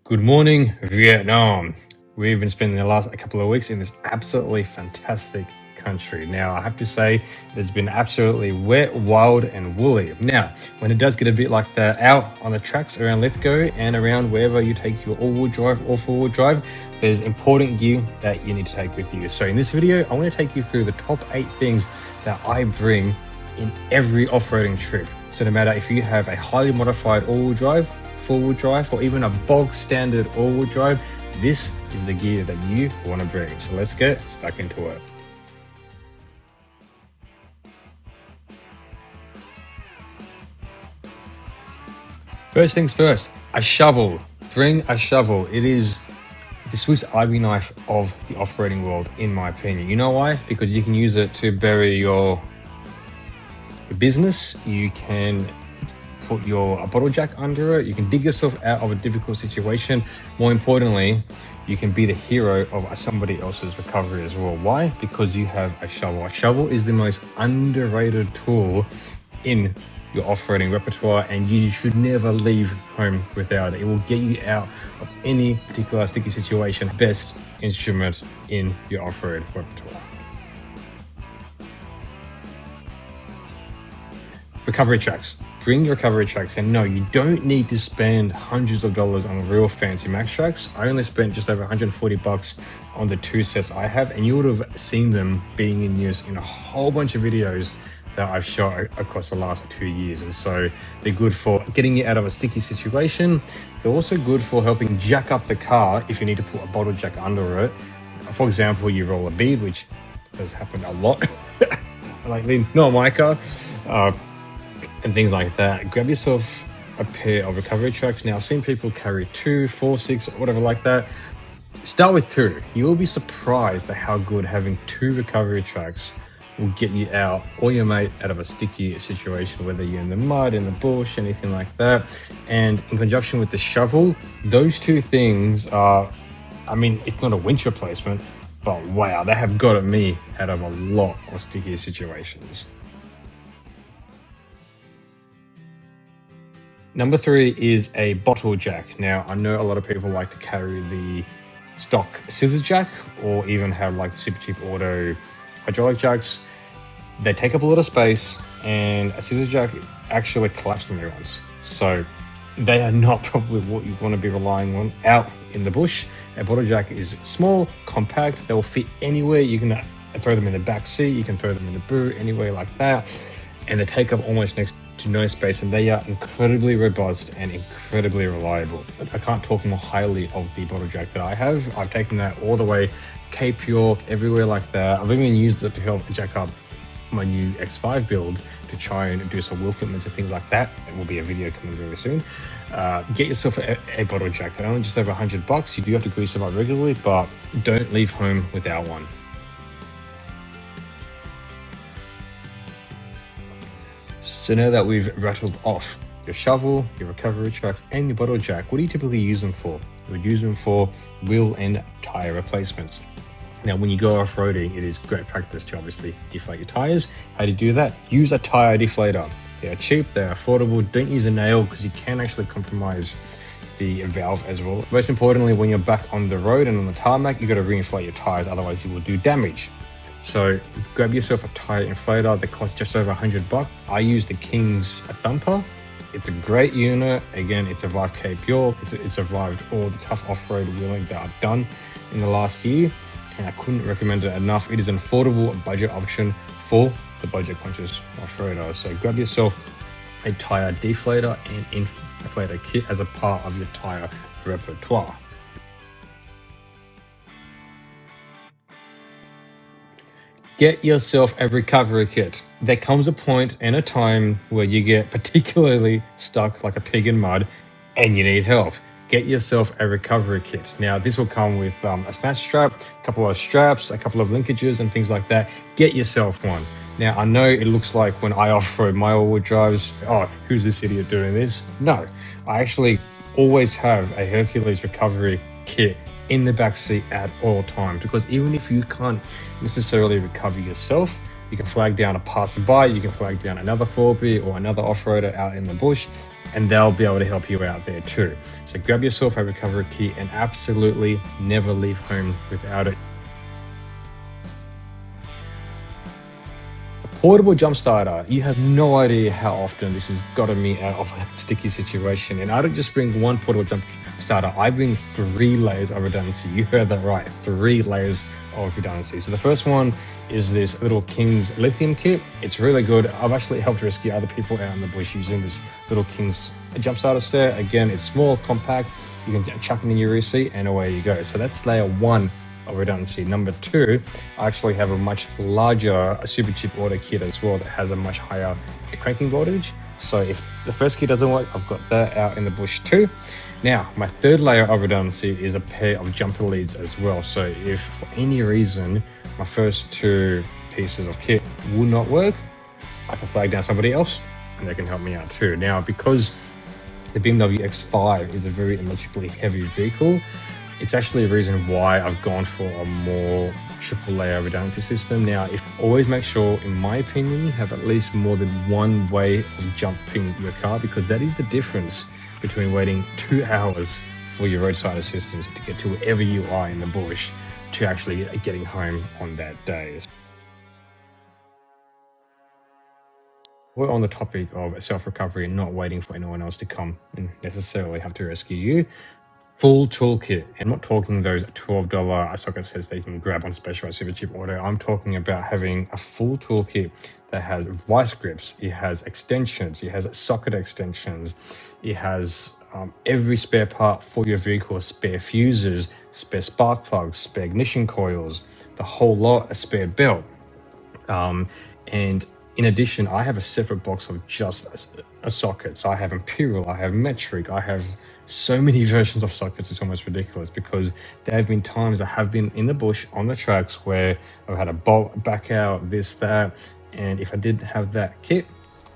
Good morning, Viet Nam. We've been spending the last couple of weeks in this absolutely fantastic country. Now, I have to say, it has been absolutely wet, wild, and woolly. Now, when it does get a bit like that out on the tracks around Lithgow and around wherever you take your all-wheel drive or four-wheel drive, there's important gear that you need to take with you. So in this video, I want to take you through the top 8 things that I bring in every off-roading trip. So no matter if you have a highly modified all-wheel drive, four-wheel drive, or even a bog standard all-wheel drive, this is the gear that you want to bring. So let's get stuck into it. First things first, a shovel. Bring a shovel. It is the Swiss Army knife of the off-roading world, in my opinion. You know why? Because you can use it to bury your business. You can put a bottle jack under it. You can dig yourself out of a difficult situation. More importantly, you can be the hero of somebody else's recovery as well. Why? Because you have a shovel. A shovel is the most underrated tool in your off-roading repertoire, and you should never leave home without it. It will get you out of any particular sticky situation. Best instrument in your off-road repertoire. Recovery tracks. Bring your recovery tracks, and no, you don't need to spend hundreds of dollars on real fancy max tracks. I only spent just over 140 bucks on the 2 sets I have, and you would have seen them being in use in a whole bunch of videos that I've shot across the last 2 years. And so they're good for getting you out of a sticky situation. They're also good for helping jack up the car if you need to put a bottle jack under it. For example, you roll a bead, which has happened a lot, lately, not my car. And things like that. Grab yourself a pair of recovery tracks. Now, I've seen people carry 2, 4, 6, or whatever like that. Start with 2. You will be surprised at how good having 2 recovery tracks will get you out or your mate out of a sticky situation, whether you're in the mud, in the bush, anything like that. And in conjunction with the shovel, those 2 things are, I mean, it's not a winch replacement, but wow, they have got me out of a lot of sticky situations. Number 3 is a bottle jack. Now, I know a lot of people like to carry the stock scissor jack or even have like the super cheap auto hydraulic jacks. They take up a lot of space, and a scissor jack actually collapses on their ones. So they are not probably what you want to be relying on out in the bush. A bottle jack is small, compact, they will fit anywhere. You can throw them in the back seat, you can throw them in the boot, anywhere like that. And they take up almost next to no space, and they are incredibly robust and incredibly reliable. I can't talk more highly of the bottle jack that I have. I've taken that all the way Cape York, everywhere like that. I've even used it to help jack up my new X5 build to try and do some wheel fitments and things like that. There will be a video coming very soon. Get yourself a bottle jack. They're only just over 100 bucks. You do have to grease them up regularly, but don't leave home without one. So now that we've rattled off your shovel, your recovery tracks, and your bottle jack, what do you typically use them for? You would use them for wheel and tire replacements. Now, when you go off-roading, it is great practice to obviously deflate your tires. How do you do that? Use a tire deflator. They are cheap, they are affordable. Don't use a nail because you can actually compromise the valve as well. Most importantly, when you're back on the road and on the tarmac, you got to reinflate your tires, otherwise you will do damage. So grab yourself a tire inflator that costs just over 100 bucks. I use the King's Thumper. It's a great unit. Again, it's survived Cape York. It's survived all the tough off-road wheeling that I've done in the last year, and I couldn't recommend it enough. It is an affordable budget option for the budget conscious off-roader. So grab yourself a tire deflator and inflator kit as a part of your tire repertoire. Get yourself a recovery kit. There comes a point and a time where you get particularly stuck like a pig in mud and you need help. Get yourself a recovery kit. Now, this will come with a snatch strap, a couple of straps, a couple of linkages and things like that. Get yourself one. Now, I know it looks like when I off-road my all-wheel drives, oh, who's this idiot doing this? No, I actually always have a Hercules recovery kit in the back seat at all times, because even if you can't necessarily recover yourself, you can flag down a passerby, you can flag down another 4B or another off-roader out in the bush. and they'll be able to help you out there too. So grab yourself a recovery kit and absolutely never leave home without it. Portable jump starter. You have no idea how often this has gotten me out of a sticky situation. And I don't just bring one portable jump starter, I bring 3 layers of redundancy. You heard that right, 3 layers of redundancy. So the first one is this little King's lithium kit. It's really good. I've actually helped rescue other people out in the bush using this little King's jump starter set. Again, it's small, compact. You can chuck it in your rear seat and away you go. So that's layer 1 of redundancy. Number 2, I actually have a much larger super cheap auto kit as well that has a much higher cranking voltage. So if the first kit doesn't work, I've got that out in the bush too. Now, my 3rd layer of redundancy is a pair of jumper leads as well. So if for any reason my first 2 pieces of kit will not work, I can flag down somebody else and they can help me out too. Now, because the BMW X5 is a very electrically heavy vehicle, it's actually a reason why I've gone for a more triple layer redundancy system. Now, always make sure, in my opinion, you have at least more than one way of jumping your car, because that is the difference between waiting 2 hours for your roadside assistance to get to wherever you are in the bush to actually getting home on that day. We're on the topic of self-recovery and not waiting for anyone else to come and necessarily have to rescue you. Full toolkit. I'm not talking those $12 socket sets that you can grab on Specialized Super Cheap Auto. I'm talking about having a full toolkit that has vice grips, it has extensions, it has socket extensions, it has every spare part for your vehicle, spare fuses, spare spark plugs, spare ignition coils, the whole lot, a spare belt. And in addition, I have a separate box of just a socket. So I have Imperial, I have Metric, I have so many versions of sockets. It's almost ridiculous, because there have been times I have been in the bush on the tracks where I've had a bolt back out, this, that, and if I didn't have that kit,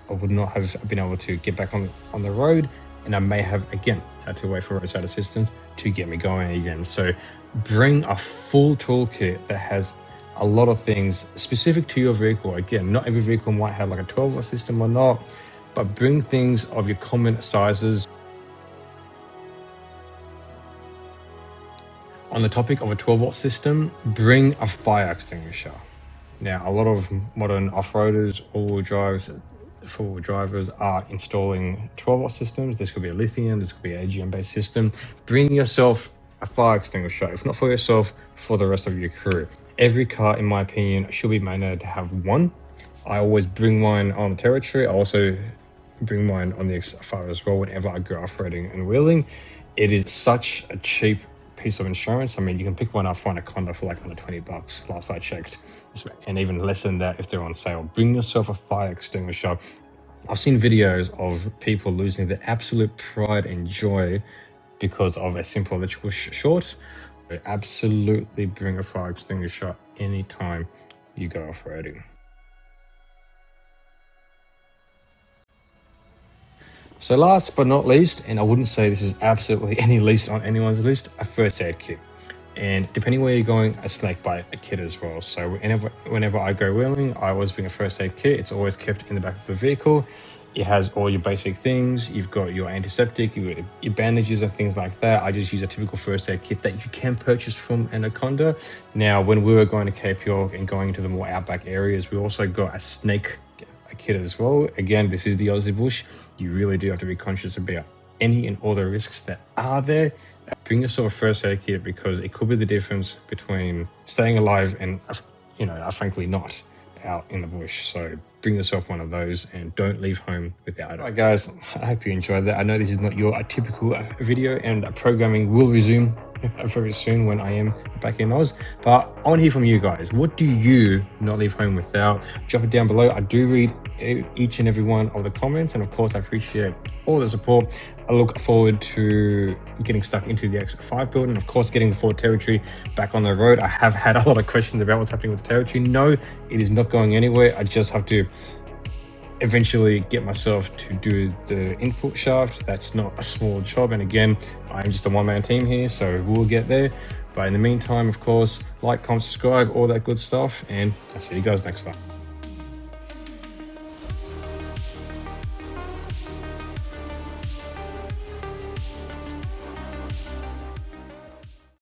I would not have been able to get back on the road, and I may have again had to wait for roadside assistance to get me going again. So bring a full toolkit that has a lot of things specific to your vehicle. Again, not every vehicle might have like a 12-volt system or not, but bring things of your common sizes. On the topic of a 12-volt system, bring a fire extinguisher. Now, a lot of modern off-roaders, all-wheel drives, four-wheel drivers are installing 12-volt systems. This could be a lithium, this could be an AGM-based system. Bring yourself a fire extinguisher, if not for yourself, for the rest of your crew. Every car, in my opinion, should be mandated to have one. I always bring mine on the territory. I also bring mine on the X5 as well whenever I go off-roading and wheeling. It is such a cheap piece of insurance. I mean, you can pick one up for Anaconda for like under $20 last I checked, and even less than that if they're on sale. Bring yourself a fire extinguisher. I've seen videos of people losing their absolute pride and joy because of a simple electrical short. But absolutely bring a fire extinguisher anytime you go off-roading. So last but not least, and I wouldn't say this is absolutely any least on anyone's list, a first aid kit. And depending where you're going, a snake bite kit as well. So whenever I go wheeling, I always bring a first aid kit. It's always kept in the back of the vehicle. It has all your basic things. You've got your antiseptic, your bandages and things like that. I just use a typical first aid kit that you can purchase from Anaconda. Now, when we were going to Cape York and going into the more outback areas, we also got a snake kit as well. Again, this is the Aussie bush. You really do have to be conscious about any and all the risks that are there. Bring yourself a first aid kit, because it could be the difference between staying alive and, frankly not out in the bush. So bring yourself one of those and don't leave home without it. All right, guys, I hope you enjoyed that. I know this is not your typical video, and programming will resume very soon when I am back in Oz, but I want to hear from you guys. What do you not leave home without? Drop it down below. I do read each and every one of the comments, and of course I appreciate all the support. I look forward to getting stuck into the X5 build, and of course getting the Ford Territory back on the road. I have had a lot of questions about what's happening with the Territory. No, it is not going anywhere. I just have to eventually get myself to do the input shaft. That's not a small job, and again, I'm just a one-man team here, so we'll get there. But in the meantime, of course, like, comment, subscribe, all that good stuff, and I'll see you guys next time.